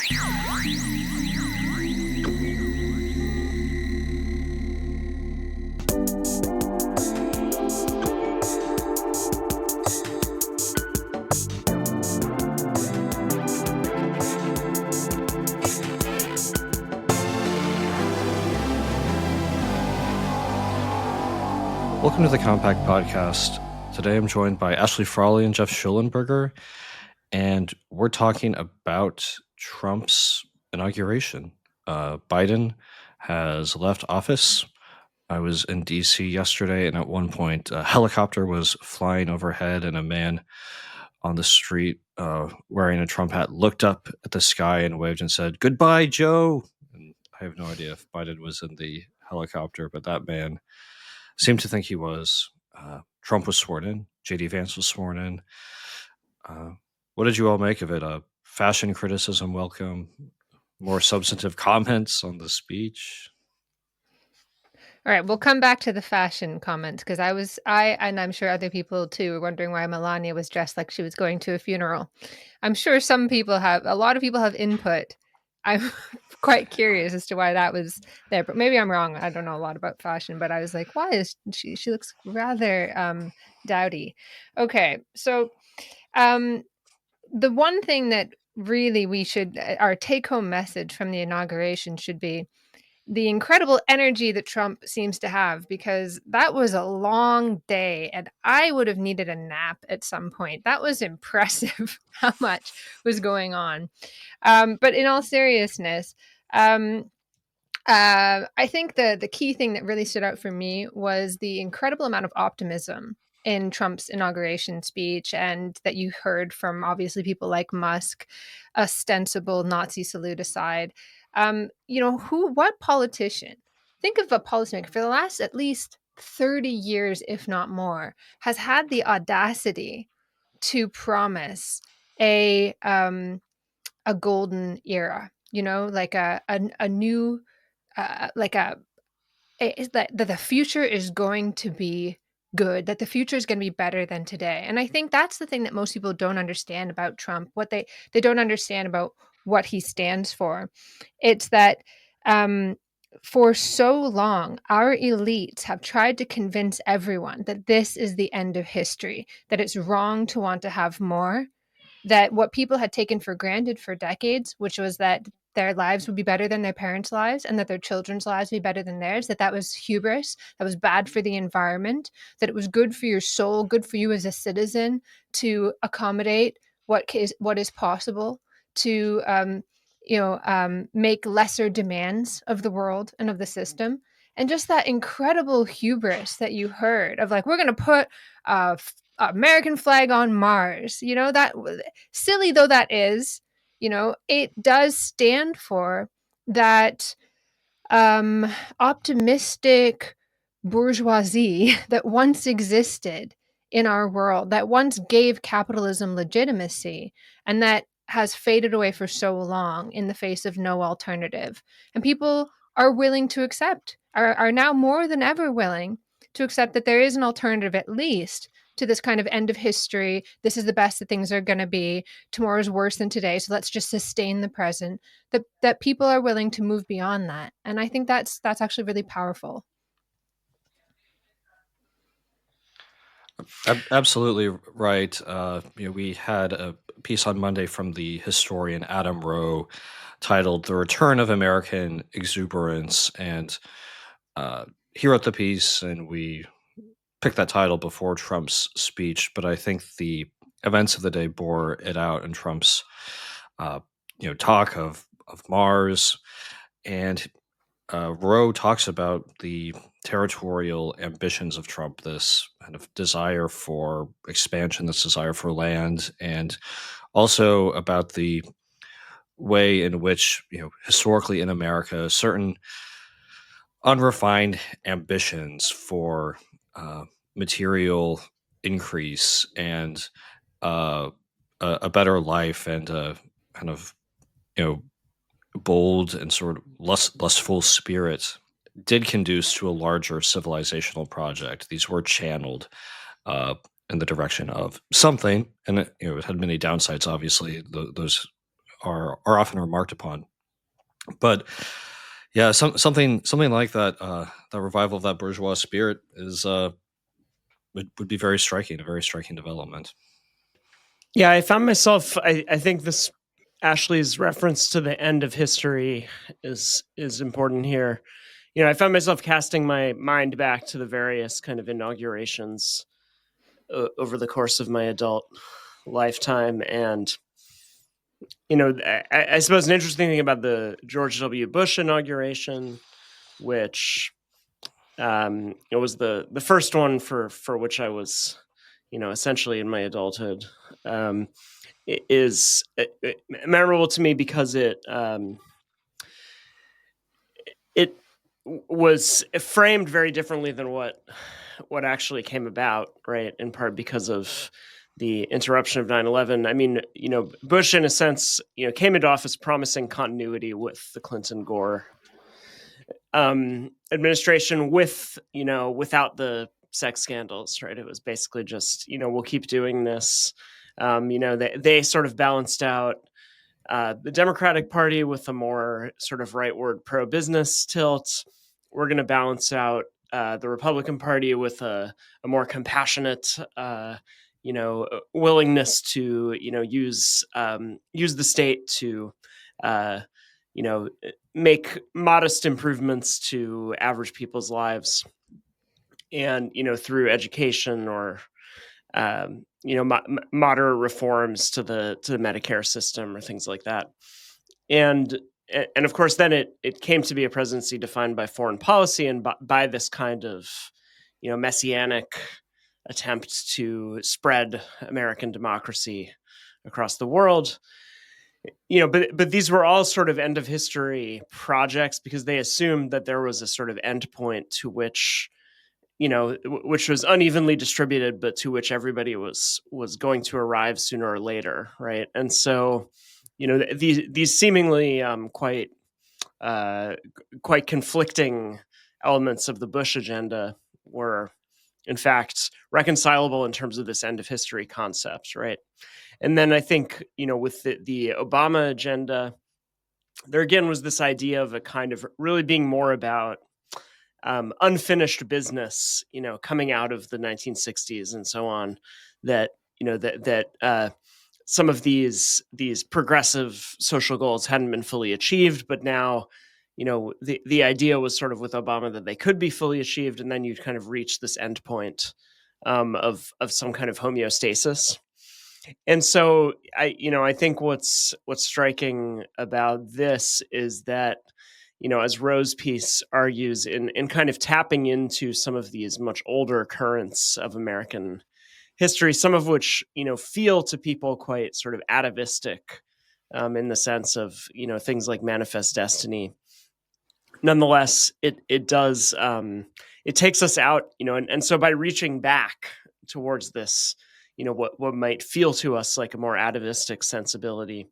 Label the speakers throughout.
Speaker 1: Welcome to the Compact Podcast. Today I'm joined by Frawley and Geoff Shullenberger, and we're talking about Trump's inauguration. Biden has left office. I was in D.C. yesterday, and at one point, a helicopter was flying overhead, and a man on the street wearing a Trump hat looked up at the sky and waved and said, "Goodbye, Joe." And I have no idea if Biden was in the helicopter, but that man seemed to think he was. Trump was sworn in. J.D. Vance was sworn in. What did you all make of it? Fashion criticism, welcome. More substantive comments on the speech.
Speaker 2: All right, we'll come back to the fashion comments because and I'm sure other people too were wondering why Melania was dressed like she was going to a funeral. I'm sure a lot of people have input. I'm quite curious as to why that was there, but maybe I'm wrong. I don't know a lot about fashion, but I was like, why is she looks rather dowdy. Okay, so the one thing that really our take-home message from the inauguration should be the incredible energy that Trump seems to have, because that was a long day and I would have needed a nap at some point. That was impressive how much was going on. But in all seriousness, I think the key thing that really stood out for me was the incredible amount of optimism in Trump's inauguration speech, and that you heard from obviously people like Musk, ostensible Nazi salute aside. What politician, think of a policymaker for the last at least 30 years, if not more, has had the audacity to promise a golden era, like a new, that the future is going to be good, that the future is going to be better than today. And I think that's the thing that most people don't understand about Trump, what they don't understand about what he stands for. It's that for so long, our elites have tried to convince everyone that this is the end of history, that it's wrong to want to have more, that what people had taken for granted for decades, which was that their lives would be better than their parents' lives and that their children's lives would be better than theirs, that was hubris, that was bad for the environment, that it was good for your soul, good for you as a citizen to accommodate what is possible, to make lesser demands of the world and of the system. And just that incredible hubris that you heard of, like, we're going to put American flag on Mars, that silly though that is, it does stand for that optimistic bourgeoisie that once existed in our world, that once gave capitalism legitimacy, and that has faded away for so long in the face of no alternative. And people are willing to accept, are now more than ever willing to accept that there is an alternative, at least, to this kind of end of history. This is the best that things are going to be. Tomorrow is worse than today, so let's just sustain the present. That people are willing to move beyond that, and I think that's actually really powerful.
Speaker 1: Absolutely right. We had a piece on Monday from the historian Adam Rowe titled "The Return of American Exuberance," and he wrote the piece, and we picked that title before Trump's speech, but I think the events of the day bore it out in Trump's talk of Mars. And Rowe talks about the territorial ambitions of Trump, this kind of desire for expansion, this desire for land, and also about the way in which, historically in America, certain unrefined ambitions for material increase and a better life and a kind of bold and sort of lustful spirit did conduce to a larger civilizational project. These were channeled in the direction of something, and it had many downsides. Obviously, those are often remarked upon. But yeah, something like that, the revival of that bourgeois spirit is would be very striking, a very striking development.
Speaker 3: Yeah, I found myself. I think this Ashley's reference to the end of history is important here. I found myself casting my mind back to the various kind of inaugurations over the course of my adult lifetime, and I suppose an interesting thing about the George W. Bush inauguration, which it was the first one for which I was, essentially in my adulthood, is memorable to me because it was framed very differently than what actually came about, right? In part because of the interruption of 9/11. I mean, Bush, in a sense, came into office promising continuity with the Clinton-Gore administration, without the sex scandals, right? It was basically just, we'll keep doing this. They sort of balanced out the Democratic Party with a more sort of rightward pro-business tilt. We're going to balance out the Republican Party with a more compassionate, willingness to, use the state to, make modest improvements to average people's lives, and through education or moderate reforms to the Medicare system or things like that. And of course, then it came to be a presidency defined by foreign policy and by this kind of messianic attempt to spread American democracy across the world. But these were all sort of end of history projects because they assumed that there was a sort of end point to which, which was unevenly distributed, but to which everybody was going to arrive sooner or later, right? And so, these seemingly quite conflicting elements of the Bush agenda were, in fact, reconcilable in terms of this end of history concept, right? And then I think, with the Obama agenda, there again was this idea of a kind of really being more about unfinished business, coming out of the 1960s and so on, that some of these progressive social goals hadn't been fully achieved, but now, the idea was sort of with Obama that they could be fully achieved, and then you'd kind of reach this endpoint of some kind of homeostasis. And so I think what's striking about this is that, as Roe's piece argues, in kind of tapping into some of these much older currents of American history, some of which, feel to people quite sort of atavistic, in the sense of, things like manifest destiny. Nonetheless, it does, it takes us out, and so by reaching back towards this, what might feel to us like a more atavistic sensibility,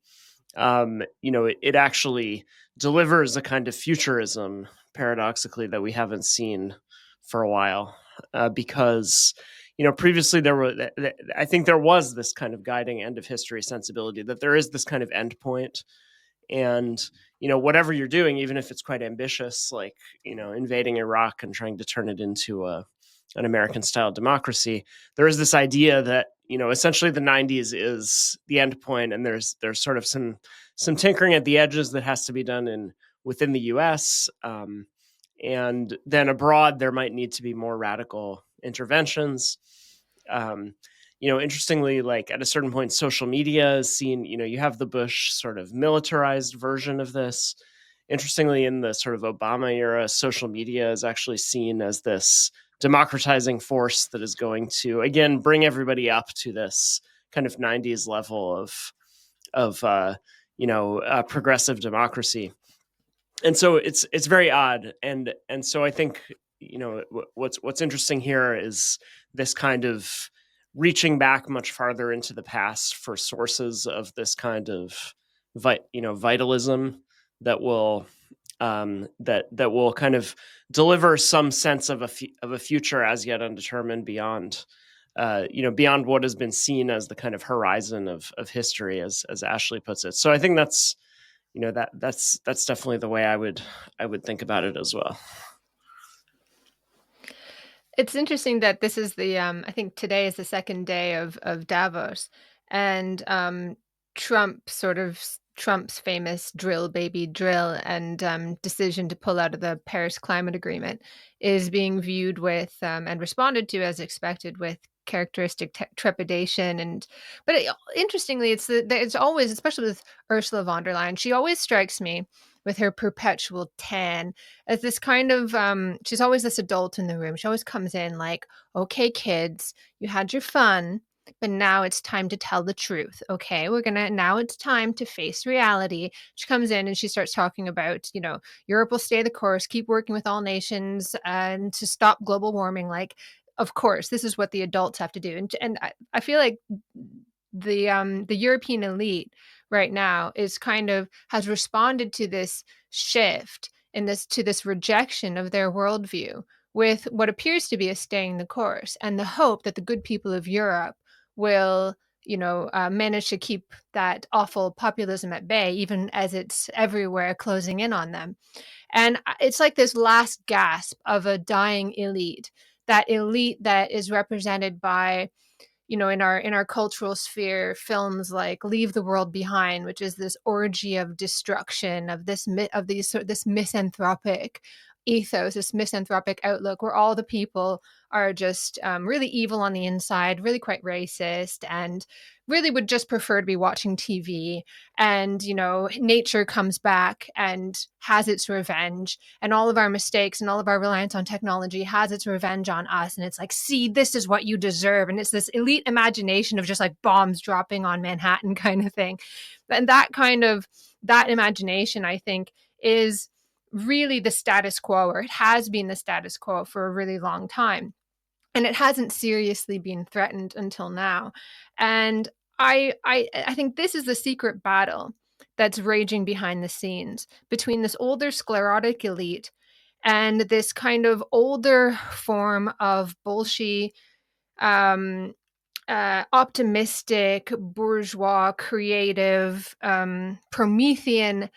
Speaker 3: it actually delivers a kind of futurism, paradoxically, that we haven't seen for a while, because previously I think there was this kind of guiding end of history sensibility, that there is this kind of end point, and whatever you're doing, even if it's quite ambitious, like invading Iraq and trying to turn it into an American style democracy, there is this idea that essentially the 90s is the end point, and there's sort of some tinkering at the edges that has to be done within the U.S. And then abroad there might need to be more radical interventions. Interestingly, like at a certain point, social media is seen. You have the Bush sort of militarized version of this. Interestingly, in the sort of Obama era, social media is actually seen as this democratizing force that is going to, again, bring everybody up to this kind of 90s level of progressive democracy. And so it's very odd. And so I think, what's interesting here is this kind of reaching back much farther into the past for sources of this kind of vitalism that will kind of deliver some sense of a future as yet undetermined beyond beyond what has been seen as the kind of horizon of history, as Ashley puts it. So I think that's that's definitely the way I would think about it as well.
Speaker 2: It's interesting that this is the I think today is the second day of Davos, and Trump's famous drill baby drill and decision to pull out of the Paris Climate Agreement is being viewed with and responded to as expected with characteristic trepidation. And interestingly, it's always, especially with Ursula von der Leyen, she always strikes me with her perpetual tan as this kind of she's always this adult in the room. She always comes in like, okay, kids, you had your fun, but now it's time to tell the truth. Okay, now it's time to face reality. She comes in and she starts talking about, Europe will stay the course, keep working with all nations and to stop global warming. Like, of course, this is what the adults have to do. And I feel like the European elite right now has responded to this shift in this rejection of their worldview with what appears to be a staying the course and the hope that the good people of Europe will manage to keep that awful populism at bay, even as it's everywhere closing in on them. And it's like this last gasp of a dying elite, that elite that is represented by, in our cultural sphere, films like Leave the World Behind, which is this orgy of destruction of this misanthropic ethos, this misanthropic outlook, where all the people are just really evil on the inside, really quite racist, and really would just prefer to be watching TV. And nature comes back and has its revenge, and all of our mistakes and all of our reliance on technology has its revenge on us. And it's like, see, this is what you deserve. And it's this elite imagination of just like bombs dropping on Manhattan kind of thing. And that imagination, I think, is really the status quo, or it has been the status quo for a really long time. And it hasn't seriously been threatened until now. And I think this is the secret battle that's raging behind the scenes between this older sclerotic elite and this kind of older form of bullshit, optimistic, bourgeois, creative, Promethean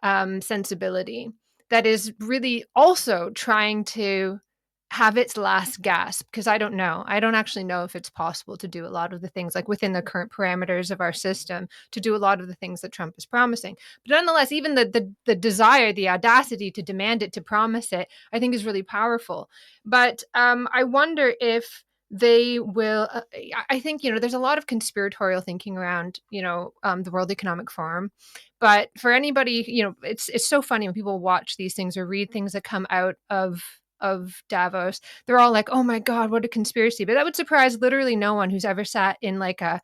Speaker 2: sensibility that is really also trying to have its last gasp. Because I don't actually know if it's possible to do a lot of the things, like within the current parameters of our system, to do a lot of the things that Trump is promising. But nonetheless, even the desire, the audacity to demand it, to promise it, I think is really powerful. But I wonder if they will I think there's a lot of conspiratorial thinking around the World Economic Forum. But for anybody, it's so funny when people watch these things or read things that come out of Davos. They're all like, oh my god, what a conspiracy. But that would surprise literally no one who's ever sat in like a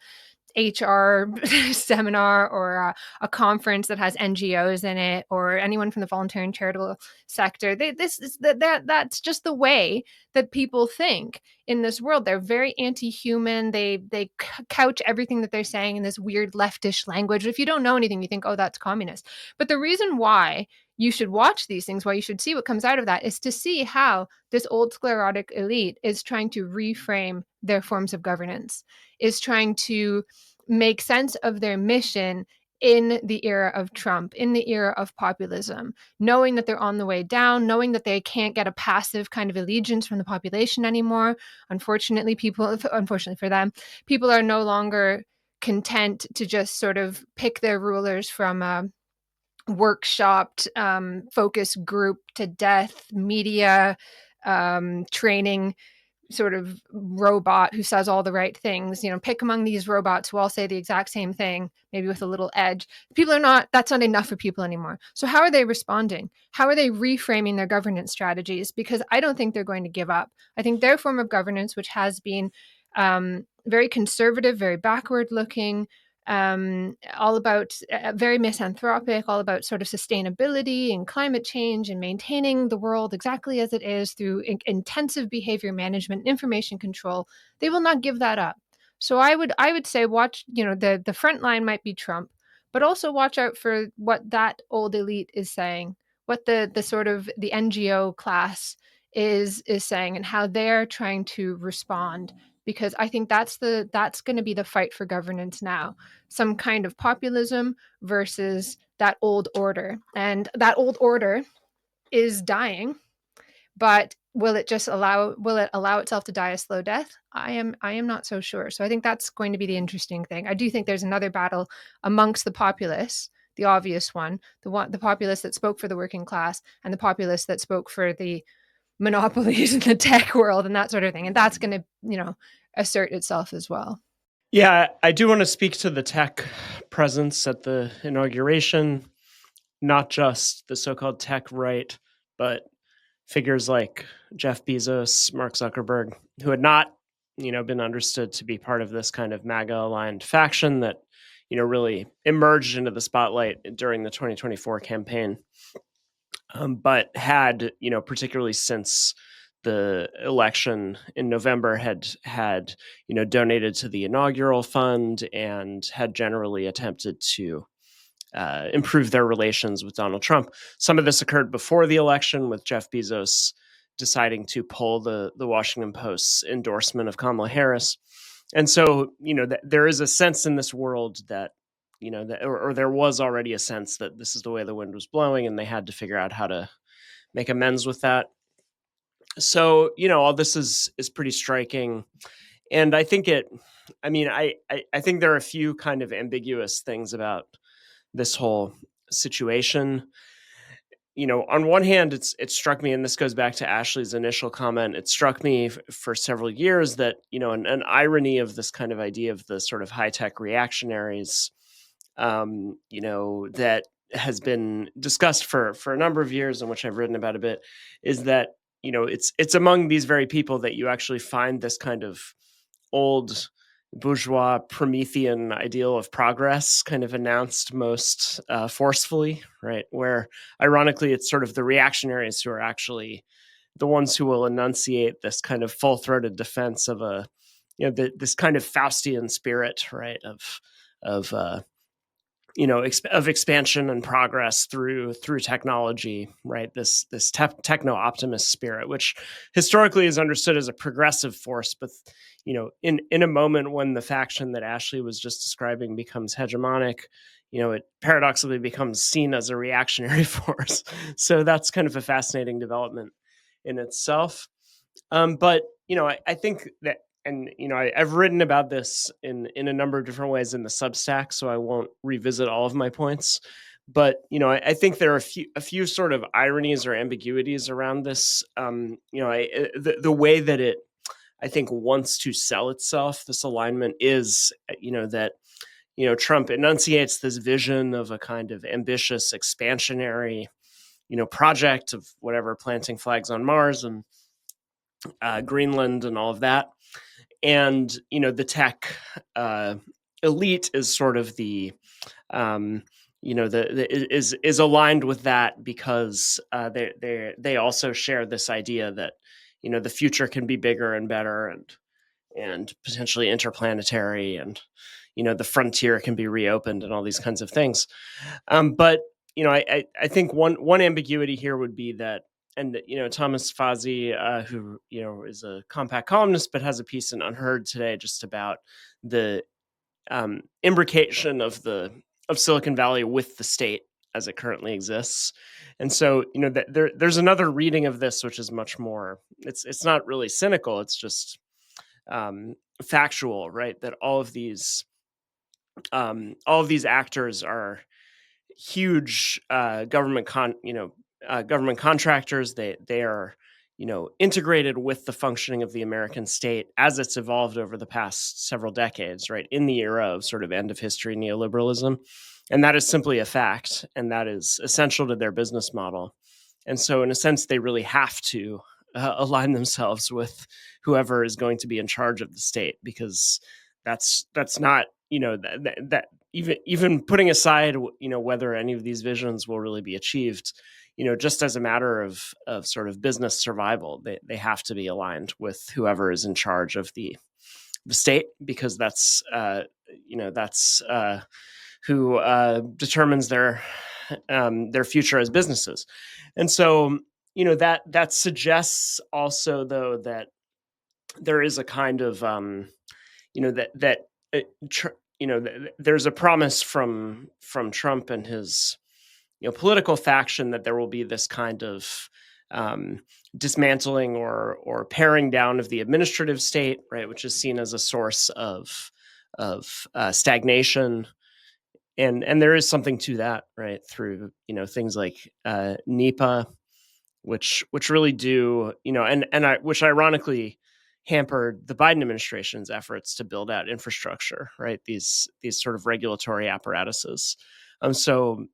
Speaker 2: HR seminar or a conference that has NGOs in it, or anyone from the voluntary and charitable sector. That's just the way that people think in this world. They're very anti-human. They couch everything that they're saying in this weird leftish language. If you don't know anything, you think, oh, that's communist. But the reason why you should watch these things, why you should see what comes out of that, is to see how this old sclerotic elite is trying to reframe their forms of governance, is trying to make sense of their mission in the era of Trump, in the era of populism, knowing that they're on the way down, knowing that they can't get a passive kind of allegiance from the population anymore. Unfortunately for them, people are no longer content to just sort of pick their rulers from a workshopped focus group to death media training sort of robot who says all the right things. Pick among these robots who all say the exact same thing, maybe with a little edge. That's not enough for people anymore. So how are they responding? How are they reframing their governance strategies? Because I don't think they're going to give up. I think their form of governance, which has been very conservative, very backward looking, all about very misanthropic, all about sort of sustainability and climate change and maintaining the world exactly as it is through intensive behavior management, information control. They will not give that up. So I would say watch, the front line might be Trump, but also watch out for what that old elite is saying, what the sort of the NGO class is saying, and how they're trying to respond because I think that's going to be the fight for governance now. Some kind of populism versus that old order. And that old order is dying, but will it allow itself to die a slow death? I am not so sure. So I think that's going to be the interesting thing. I do think there's another battle amongst the populace, the obvious one, the populace that spoke for the working class, and the populace that spoke for the monopolies in the tech world and that sort of thing. And that's going to, assert itself as well.
Speaker 3: Yeah, I do want to speak to the tech presence at the inauguration, not just the so-called tech right, but figures like Jeff Bezos, Mark Zuckerberg, who had not, been understood to be part of this kind of MAGA-aligned faction that, really emerged into the spotlight during the 2024 campaign, but had, particularly since the election in November, had donated to the inaugural fund and had generally attempted to improve their relations with Donald Trump. Some of this occurred before the election, with Jeff Bezos deciding to pull the Washington Post's endorsement of Kamala Harris. And so, there is a sense in this world that, or there was already a sense that this is the way the wind was blowing, and they had to figure out how to make amends with that. So, all this is pretty striking. And I think I think there are a few kind of ambiguous things about this whole situation. On one hand, it struck me, and this goes back to Ashley's initial comment, it struck me for several years that, an irony of this kind of idea of the sort of high-tech reactionaries, that has been discussed for a number of years, and which I've written about a bit, is that, it's among these very people that you actually find this kind of old bourgeois Promethean ideal of progress kind of announced most forcefully, right? Where ironically, it's sort of the reactionaries who are actually the ones who will enunciate this kind of full-throated defense of this kind of Faustian spirit, right? Of expansion and progress through technology, right? This techno optimist spirit, which historically is understood as a progressive force, but in a moment when the faction that Ashley was just describing becomes hegemonic, it paradoxically becomes seen as a reactionary force. So that's kind of a fascinating development in itself. But I think that, and I've written about this in a number of different ways in the Substack, so I won't revisit all of my points. But I think there are a few sort of ironies or ambiguities around this. The way that it, I think, wants to sell itself, this alignment, is that Trump enunciates this vision of a kind of ambitious, expansionary project of whatever, planting flags on Mars and Greenland and all of that. And the tech elite is sort of the is aligned with that because they also share this idea that the future can be bigger and better and potentially interplanetary, and the frontier can be reopened and all these kinds of things. But I think one ambiguity here would be that, and Thomas Fazzi, who is a compact columnist but has a piece in Unheard today just about the imbrication of Silicon Valley with the state as it currently exists. And so there's another reading of this which is much more, it's not really cynical, it's just factual, right? That all of these actors are huge government contractors. They are integrated with the functioning of the American state as it's evolved over the past several decades, right, in the era of sort of end of history neoliberalism. And that is simply a fact, and that is essential to their business model. And so in a sense, they really have to align themselves with whoever is going to be in charge of the state, because that's not that even putting aside whether any of these visions will really be achieved, just as a matter of sort of business survival, they have to be aligned with whoever is in charge of the state, because that's who determines their future as businesses. And so that suggests also, though, that there is a kind of there's a promise from Trump and his political faction that there will be this kind of dismantling or paring down of the administrative state, right, which is seen as a source of stagnation, and there is something to that, right, through things like NEPA, which really do which ironically hampered the Biden administration's efforts to build out infrastructure, right? These sort of regulatory apparatuses. So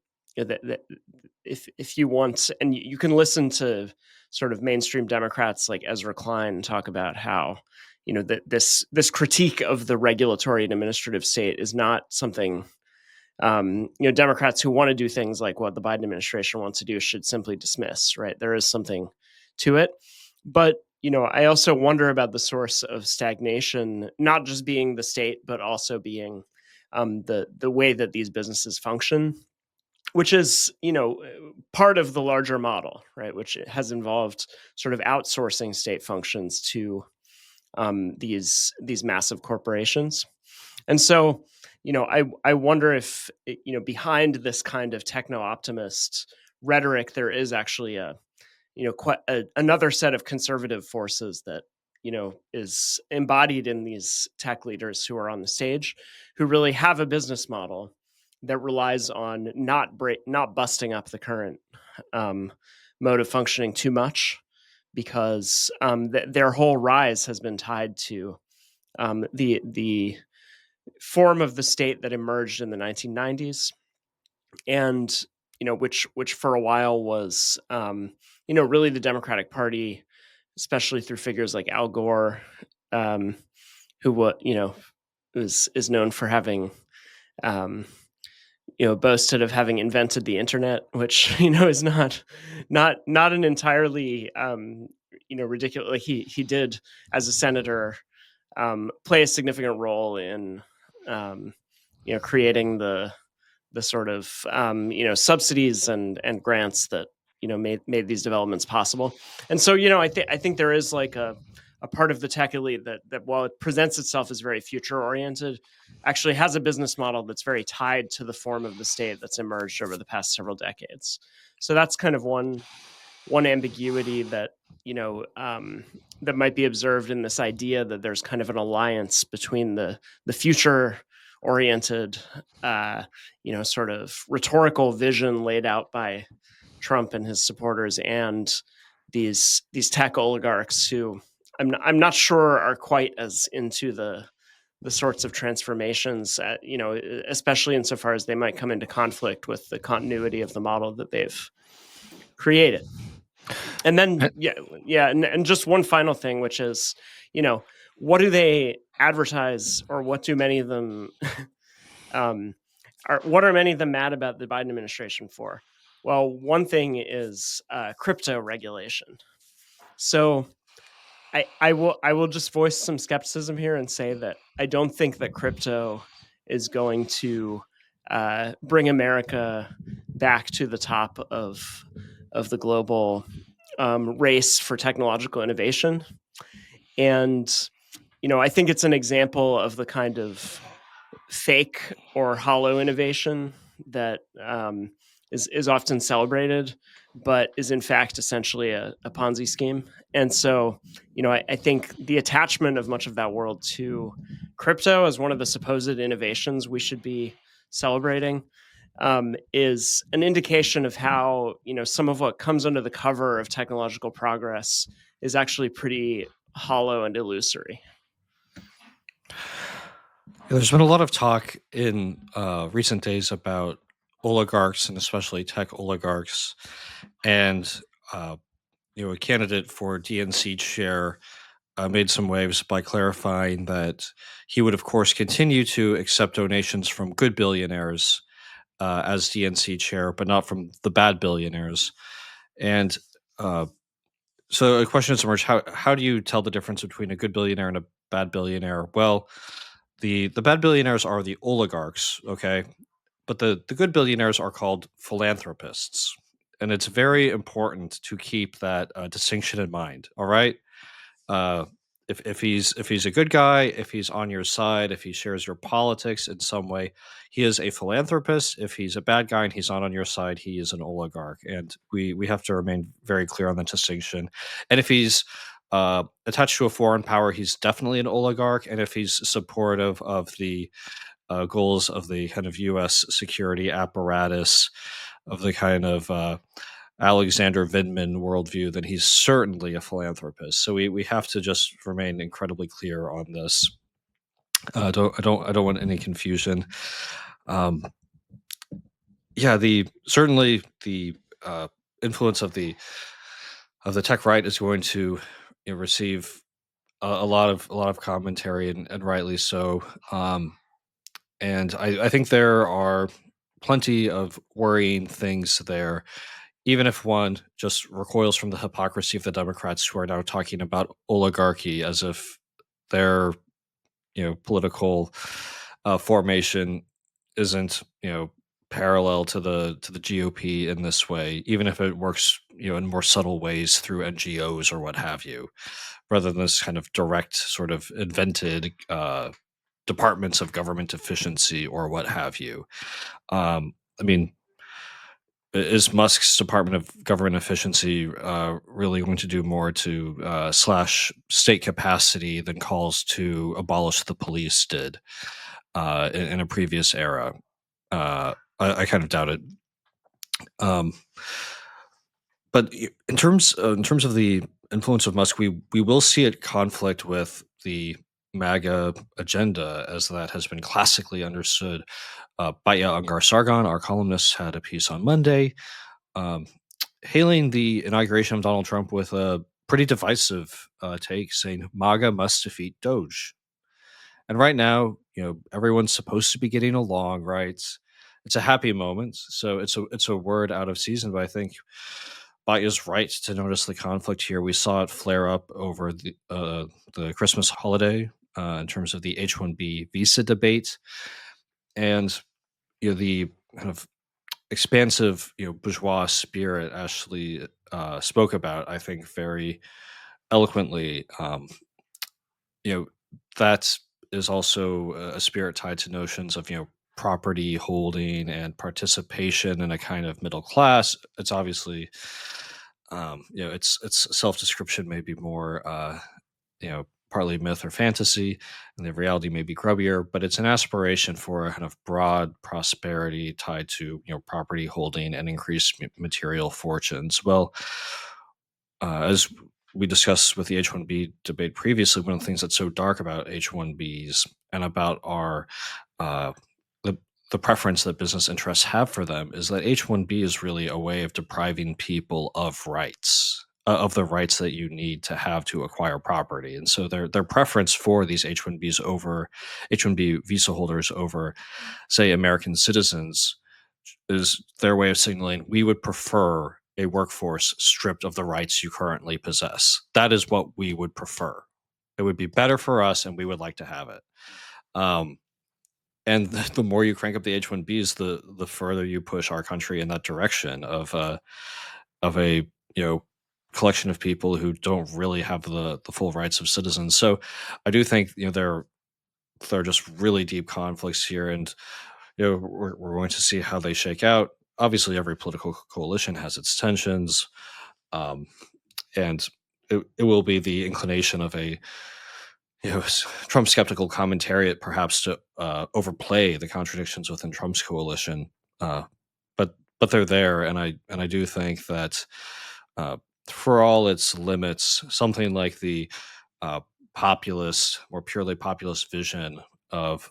Speaker 3: if you want, and you can listen to sort of mainstream Democrats like Ezra Klein talk about how this critique of the regulatory and administrative state is not something Democrats who want to do things like what the Biden administration wants to do should simply dismiss, right? There is something to it. But, I also wonder about the source of stagnation, not just being the state, but also being the way that these businesses function, which is, part of the larger model, right? Which has involved sort of outsourcing state functions to these massive corporations. And so, I wonder if, behind this kind of techno-optimist rhetoric, there is actually another set of conservative forces that, is embodied in these tech leaders who are on the stage, who really have a business model that relies on not busting up the current mode of functioning too much, because their whole rise has been tied to the form of the state that emerged in the 1990s, and which for a while was really the Democratic Party, especially through figures like Al Gore, who is known for having boasted of having invented the internet, which is not an entirely ridiculous. Like he did, as a senator, play a significant role in creating the sort of subsidies and grants that made these developments possible. And so I think there is like a part of the tech elite that while it presents itself as very future oriented, actually has a business model that's very tied to the form of the state that's emerged over the past several decades. So that's kind of one ambiguity that that might be observed in this idea that there's kind of an alliance between the future oriented sort of rhetorical vision laid out by Trump and his supporters, and these tech oligarchs who I'm not sure are quite as into the sorts of transformations, especially insofar as they might come into conflict with the continuity of the model that they've created. And then, and just one final thing, which is, what do they advertise, or what do many of them, what are many of them mad about the Biden administration for? Well, one thing is crypto regulation. So I will just voice some skepticism here and say that I don't think that crypto is going to bring America back to the top of the global race for technological innovation. And, I think it's an example of the kind of fake or hollow innovation that is often celebrated, but is in fact essentially a Ponzi scheme. And so, I think the attachment of much of that world to crypto as one of the supposed innovations we should be celebrating is an indication of how, some of what comes under the cover of technological progress is actually pretty hollow and illusory.
Speaker 1: There's been a lot of talk in recent days about oligarchs, and especially tech oligarchs. And a candidate for DNC chair made some waves by clarifying that he would, of course, continue to accept donations from good billionaires as DNC chair, but not from the bad billionaires. And so a question has emerged: how do you tell the difference between a good billionaire and a bad billionaire? Well, the bad billionaires are the oligarchs, okay, but the good billionaires are called philanthropists, and it's very important to keep that distinction in mind. All right, if he's a good guy, if he's on your side, if he shares your politics in some way, he is a philanthropist. If he's a bad guy and he's not on your side, he is an oligarch, and we have to remain very clear on the distinction. And if he's attached to a foreign power, he's definitely an oligarch. And if he's supportive of the goals of the kind of U.S. security apparatus, of the kind of Alexander Vindman worldview, then he's certainly a philanthropist. So we have to just remain incredibly clear on this. I don't want any confusion. Certainly the influence of the tech right is going to receive a lot of commentary, and rightly so. And I think there are plenty of worrying things there, even if one just recoils from the hypocrisy of the Democrats, who are now talking about oligarchy as if their political formation isn't parallel to the GOP in this way, even if it works in more subtle ways through NGOs or what have you, rather than this kind of direct sort of invented departments of government efficiency or what have you. I mean, is Musk's Department of Government Efficiency really going to do more to slash state capacity than calls to abolish the police did in a previous era? I kind of doubt it. But in terms of the influence of Musk, we will see it conflict with the MAGA agenda, as that has been classically understood. Batya Ungar-Sargon, our columnist, had a piece on Monday hailing the inauguration of Donald Trump with a pretty divisive take, saying MAGA must defeat Doge. And right now, everyone's supposed to be getting along, right? It's a happy moment, so it's a word out of season. But I think Batya's right to notice the conflict here. We saw it flare up over the Christmas holiday in terms of the H-1B visa debate, and the kind of expansive bourgeois spirit Ashley spoke about, I think, very eloquently. That is also a spirit tied to notions of property holding and participation in a kind of middle class. It's obviously its self-description may be more partly myth or fantasy, and the reality may be grubbier, but it's an aspiration for a kind of broad prosperity tied to property holding and increased material fortunes. Well, as we discussed with the H-1B debate previously, one of the things that's so dark about H-1Bs and about our the preference that business interests have for them is that H-1B is really a way of depriving people of rights, of the rights that you need to have to acquire property. And so their preference for these H-1Bs over H-1B visa holders over, say, American citizens is their way of signaling, we would prefer a workforce stripped of the rights you currently possess. That is what we would prefer. It would be better for us, and we would like to have it. And the more you crank up the H-1Bs, the further you push our country in that direction of a collection of people who don't really have the full rights of citizens. So I do think there are just really deep conflicts here, and we're going to see how they shake out. Obviously, every political coalition has its tensions, and it will be the inclination of a Trump skeptical commentariat perhaps to overplay the contradictions within Trump's coalition, but they're there, and I do think that for all its limits, something like the populist, more purely populist vision of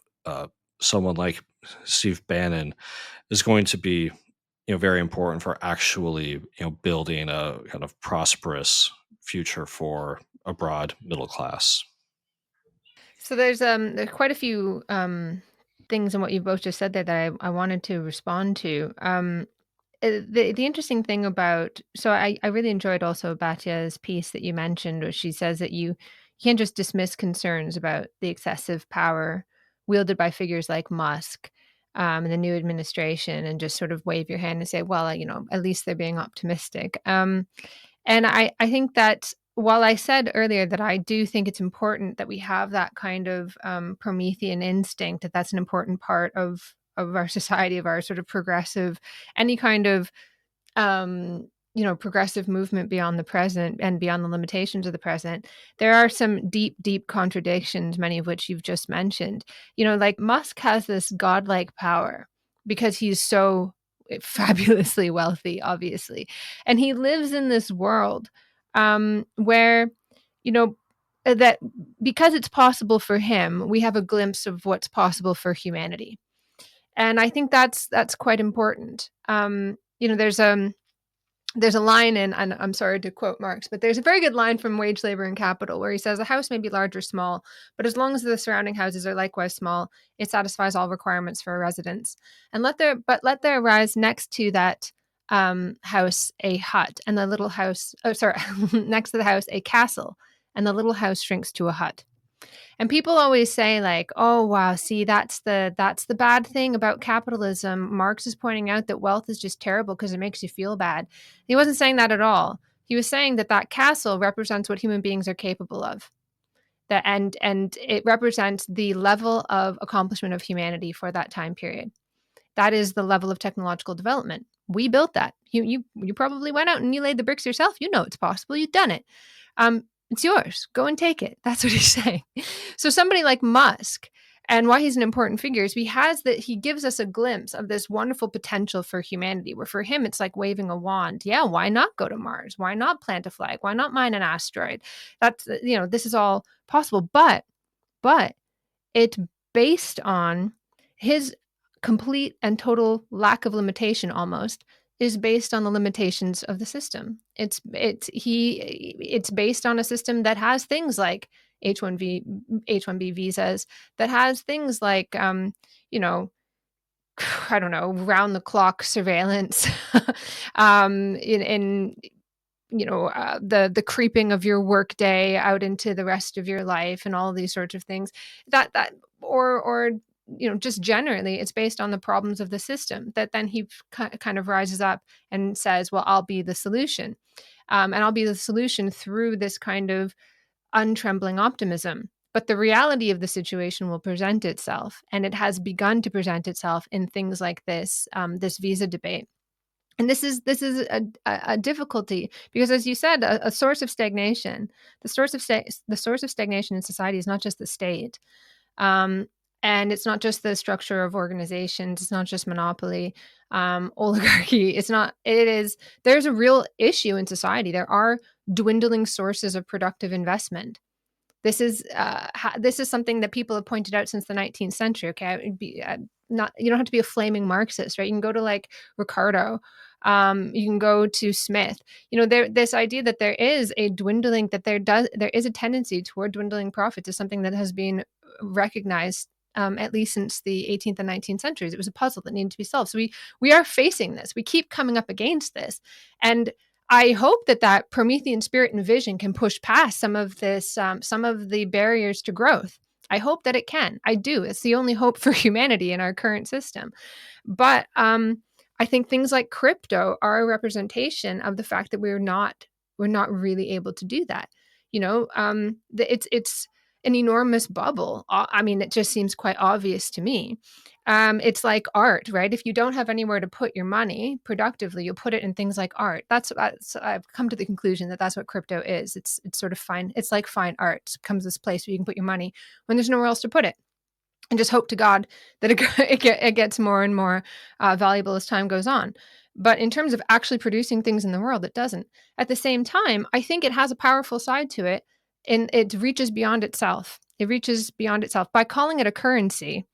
Speaker 1: someone like Steve Bannon is going to be very important for actually building a kind of prosperous future for a broad middle class.
Speaker 2: So there's quite a few things in what you both just said there that I wanted to respond to. The interesting thing about, so I really enjoyed also Batya's piece that you mentioned, where she says that you can't just dismiss concerns about the excessive power wielded by figures like Musk and the new administration and just sort of wave your hand and say, well, at least they're being optimistic. And I think that while I said earlier that I do think it's important that we have that kind of Promethean instinct, that's an important part of our society, of our sort of progressive, any kind of progressive movement beyond the present and beyond the limitations of the present, there are some deep, deep contradictions, many of which you've just mentioned. Like Musk has this godlike power because he's so fabulously wealthy, obviously. And he lives in this world where, that because it's possible for him, we have a glimpse of what's possible for humanity. And I think that's quite important. There's a line in, and I'm sorry to quote Marx, but there's a very good line from Wage, Labor, and Capital where he says, a house may be large or small, but as long as the surrounding houses are likewise small, it satisfies all requirements for a residence. And let there arise next to that house a hut, and the little house, next to the house a castle, and the little house shrinks to a hut. And people always say like, oh, wow, see, that's the bad thing about capitalism. Marx is pointing out that wealth is just terrible because it makes you feel bad. He wasn't saying that at all. He was saying that castle represents what human beings are capable of. And it represents the level of accomplishment of humanity for that time period. That is the level of technological development. We built that. You probably went out and you laid the bricks yourself. You know it's possible. You've done it. It's yours. Go and take it. That's what he's saying. So somebody like Musk, and why he's an important figure, is he gives us a glimpse of this wonderful potential for humanity, where for him it's like waving a wand. Yeah, why not go to Mars? Why not plant a flag? Why not mine an asteroid? That's, this is all possible. But it's based on his complete and total lack of limitation, almost, is based on the limitations of the system. It's based on a system that has things like H-1B visas, that has things like I don't know, round the clock surveillance, the creeping of your work day out into the rest of your life, and all these sorts of things or just generally, it's based on the problems of the system, that then he kind of rises up and says, well, I'll be the solution. And I'll be the solution through this kind of untrembling optimism. But the reality of the situation will present itself. And it has begun to present itself in things like this visa debate. And this is a difficulty because, as you said, a source of stagnation. The source of stagnation in society is not just the state. And it's not just the structure of organizations. It's not just monopoly, oligarchy. There's a real issue in society. There are dwindling sources of productive investment. This is something that people have pointed out since the 19th century. Okay, you don't have to be a flaming Marxist, right? You can go to like Ricardo. You can go to Smith. This idea that there is a dwindling, that there is a tendency toward dwindling profits, is something that has been recognized at least since the 18th and 19th centuries. It was a puzzle that needed to be solved. So we are facing this. We keep coming up against this. And I hope that Promethean spirit and vision can push past some of this, some of the barriers to growth. I hope that it can. I do. It's the only hope for humanity in our current system. But I think things like crypto are a representation of the fact that we're not really able to do that. It's an enormous bubble. I mean, it just seems quite obvious to me. It's like art, right? If you don't have anywhere to put your money productively, you'll put it in things like art. I've come to the conclusion that that's what crypto is. It's sort of fine. It's like fine art. It becomes this place where you can put your money when there's nowhere else to put it. And just hope to God that it gets more and more valuable as time goes on. But in terms of actually producing things in the world, it doesn't. At the same time, I think it has a powerful side to it, and it reaches beyond itself. It reaches beyond itself by calling it a currency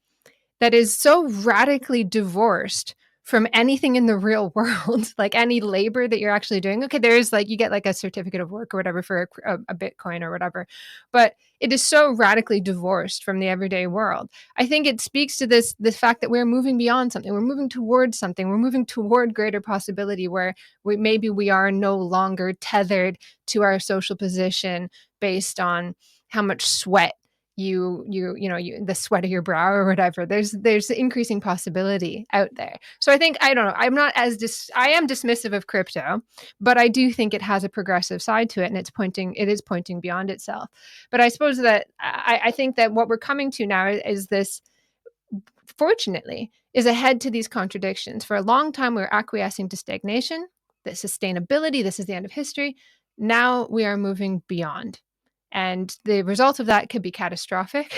Speaker 2: that is so radically divorced from anything in the real world, like any labor that you're actually doing. Okay, there's like, you get like a certificate of work or whatever for a Bitcoin or whatever, but it is so radically divorced from the everyday world. I think it speaks to this fact that we're moving beyond something. We're moving towards something. We're moving toward greater possibility, where we are no longer tethered to our social position based on how much sweat the sweat of your brow or whatever. There's increasing possibility out there. So I think, I don't know, I'm not I am dismissive of crypto, but I do think it has a progressive side to it, and it is pointing beyond itself. But I suppose that I think that what we're coming to now is this, fortunately, is a head to these contradictions. For a long time, we were acquiescing to stagnation, the sustainability, this is the end of history. Now we are moving beyond. And the result of that could be catastrophic.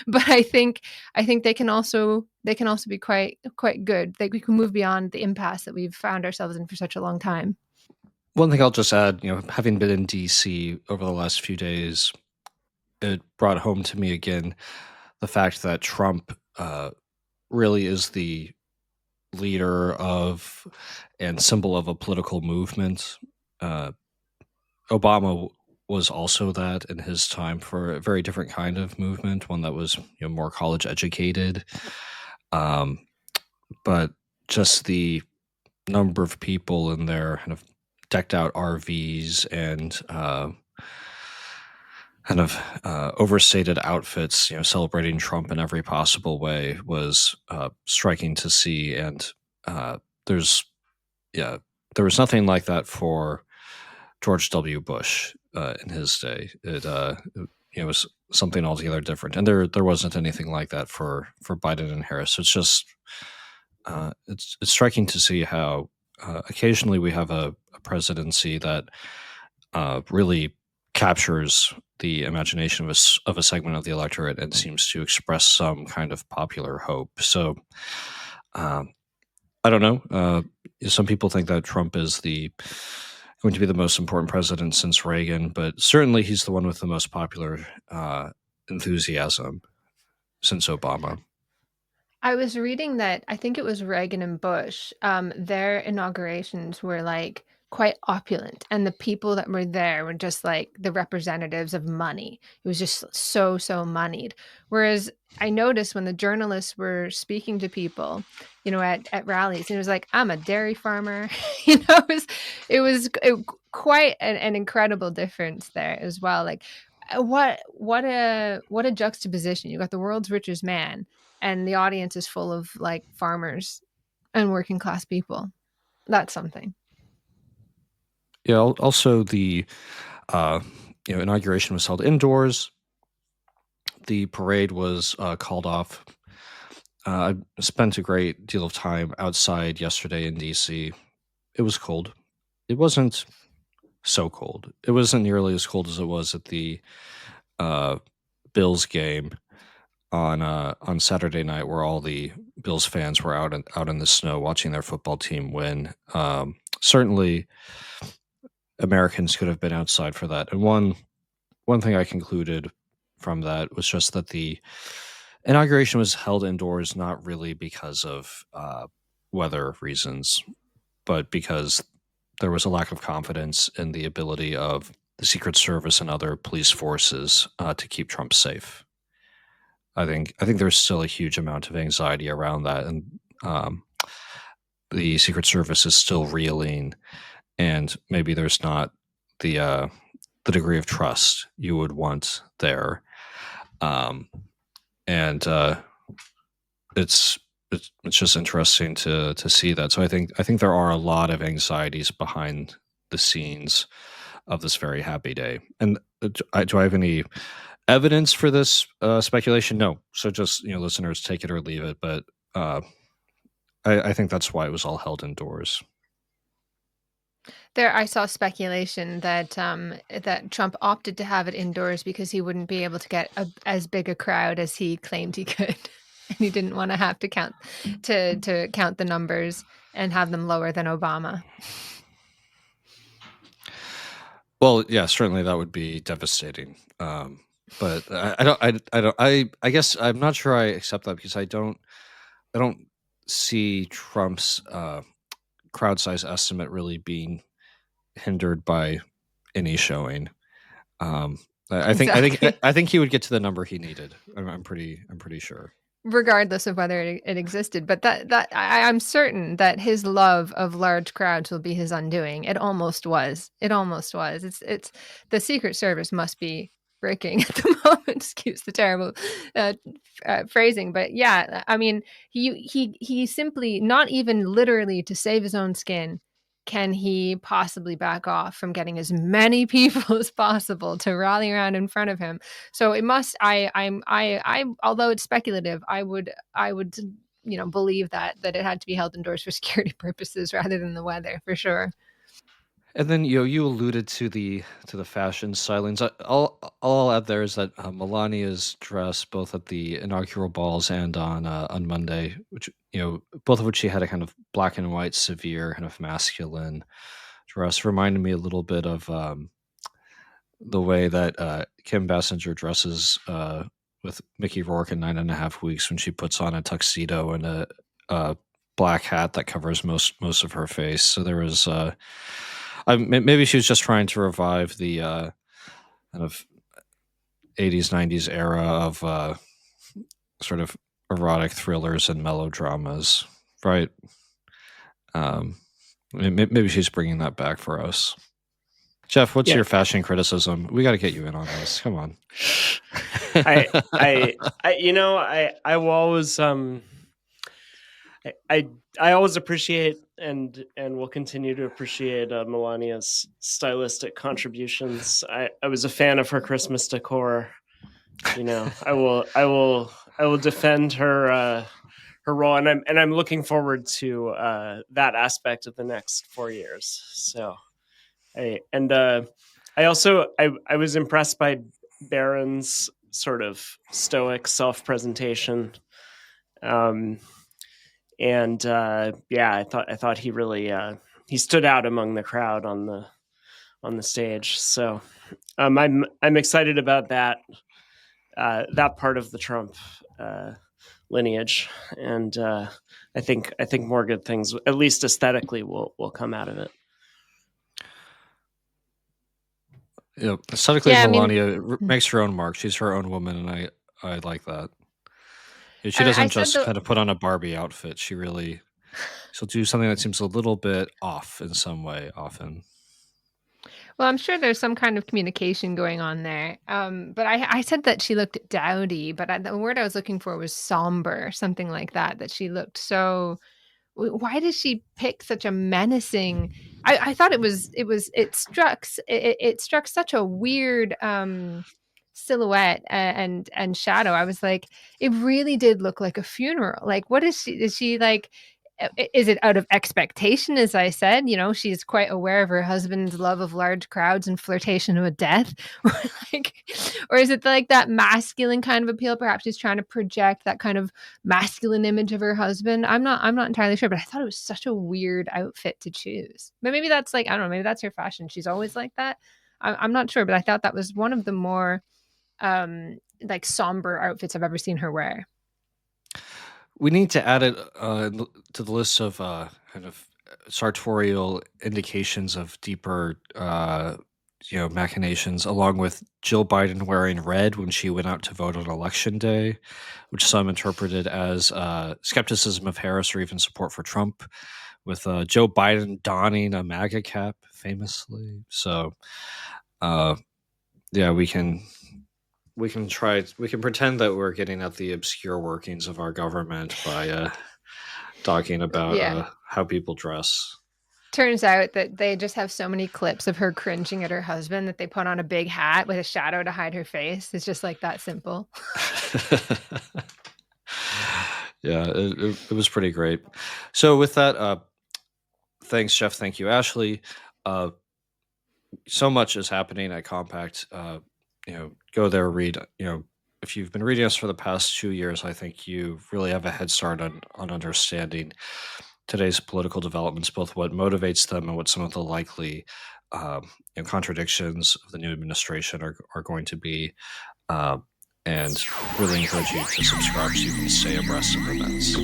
Speaker 2: But I think they can also be quite good. Like, we can move beyond the impasse that we've found ourselves in for such a long time.
Speaker 1: One thing I'll just add, having been in DC over the last few days, it brought home to me again the fact that Trump really is the leader of and symbol of a political movement. Obama was also that in his time, for a very different kind of movement, one that was more college educated. But just the number of people in their kind of decked out RVs and kind of overstated outfits, celebrating Trump in every possible way, was striking to see. And there was nothing like that for George W. Bush in his day. It was something altogether different, and there wasn't anything like that for Biden and Harris. So it's just it's striking to see how occasionally we have a presidency that really captures the imagination of a segment of the electorate and seems to express some kind of popular hope. So I don't know. Some people think that Trump is going to be the most important president since Reagan, but certainly he's the one with the most popular enthusiasm since Obama.
Speaker 2: I was reading that I think it was Reagan and Bush, their inaugurations were like quite opulent, and the people that were there were just like the representatives of money. It was just so moneyed. Whereas I noticed when the journalists were speaking to people, at rallies, it was like, I'm a dairy farmer. It was quite an incredible difference there as well. Like, what a juxtaposition. You got the world's richest man, and the audience is full of like farmers and working class people. That's something.
Speaker 1: Yeah. Also, the inauguration was held indoors. The parade was called off. I spent a great deal of time outside yesterday in DC. It was cold. It wasn't so cold. It wasn't nearly as cold as it was at the Bills game on Saturday night, where all the Bills fans were out in the snow watching their football team win. Certainly, Americans could have been outside for that. And one thing I concluded from that was just that the inauguration was held indoors, not really because of weather reasons, but because there was a lack of confidence in the ability of the Secret Service and other police forces to keep Trump safe. I think there's still a huge amount of anxiety around that, and the Secret Service is still reeling, and maybe there's not the degree of trust you would want there, and it's just interesting to see that. So I think there are a lot of anxieties behind the scenes of this very happy day. And do I have any evidence for this speculation? No. So just listeners, take it or leave it. But I think that's why it was all held indoors.
Speaker 2: There, I saw speculation that that Trump opted to have it indoors because he wouldn't be able to get as big a crowd as he claimed he could, and he didn't want to have to count the numbers and have them lower than Obama.
Speaker 1: Well, yeah, certainly that would be devastating. But I guess I'm not sure I accept that, because I don't see Trump's crowd size estimate really being hindered by any showing. I think he would get to the number he needed. I'm pretty sure,
Speaker 2: regardless of whether it existed. But I'm certain that his love of large crowds will be his undoing. It almost was. It's the Secret Service must be breaking at the moment. Excuse the terrible phrasing, but yeah, I mean, he simply, not even literally to save his own skin, can he possibly back off from getting as many people as possible to rally around in front of him. So it must. Although it's speculative, I would believe that it had to be held indoors for security purposes rather than the weather, for sure.
Speaker 1: And then you alluded to the fashion stylings. All I'll add there is that Melania's dress, both at the inaugural balls and on Monday, which both of which she had a kind of black and white, severe, kind of masculine dress, reminded me a little bit of the way that Kim Basinger dresses with Mickey Rourke in 9.5 Weeks, when she puts on a tuxedo and a black hat that covers most of her face. So there was maybe she was just trying to revive the kind of 80s 90s era of sort of erotic thrillers and melodramas, right? Maybe she's bringing that back for us. Geoff, what's your fashion criticism? We got to get you in on this. Come on.
Speaker 3: I will always I always appreciate and will continue to appreciate Melania's stylistic contributions. I was a fan of her Christmas decor. I will defend her role, and I'm looking forward to that aspect of the next 4 years. So I was impressed by Barron's sort of stoic self-presentation. I thought he really he stood out among the crowd on the stage. So I'm excited about that part of the Trump lineage, and I think more good things, at least aesthetically, will come out of it.
Speaker 1: Yeah, aesthetically, Melania makes her own mark. She's her own woman, and I like that. She doesn't just kind of put on a Barbie outfit. She'll do something that seems a little bit off in some way often.
Speaker 2: Well, I'm sure there's some kind of communication going on there. But I said that she looked dowdy, but the word I was looking for was somber, something like that. That she looked so. Why did she pick such a menacing? I thought it struck such a weird silhouette and shadow. I was like, it really did look like a funeral. Like, what is she? Is she like? Is it out of expectation? As I said, she's quite aware of her husband's love of large crowds and flirtation with death, or is it like that masculine kind of appeal? Perhaps she's trying to project that kind of masculine image of her husband. I'm not entirely sure, but I thought it was such a weird outfit to choose. But maybe that's I don't know. Maybe that's her fashion. She's always like that. I'm not sure, but I thought that was one of the more somber outfits I've ever seen her wear.
Speaker 1: We need to add it to the list of kind of sartorial indications of deeper, machinations, along with Jill Biden wearing red when she went out to vote on Election Day, which some interpreted as skepticism of Harris or even support for Trump, with Joe Biden donning a MAGA cap, famously. So, we can pretend that we're getting at the obscure workings of our government by talking about how people dress.
Speaker 2: Turns out that they just have so many clips of her cringing at her husband that they put on a big hat with a shadow to hide her face. It's just like that simple.
Speaker 1: Yeah, it was pretty great. So with that, thanks, Geoff. Thank you, Ashley. So much is happening at Compact. Go there, read. If you've been reading us for the past 2 years, I think you really have a head start on understanding today's political developments, both what motivates them and what some of the likely contradictions of the new administration are going to be. And really encourage you to subscribe so you can stay abreast of events.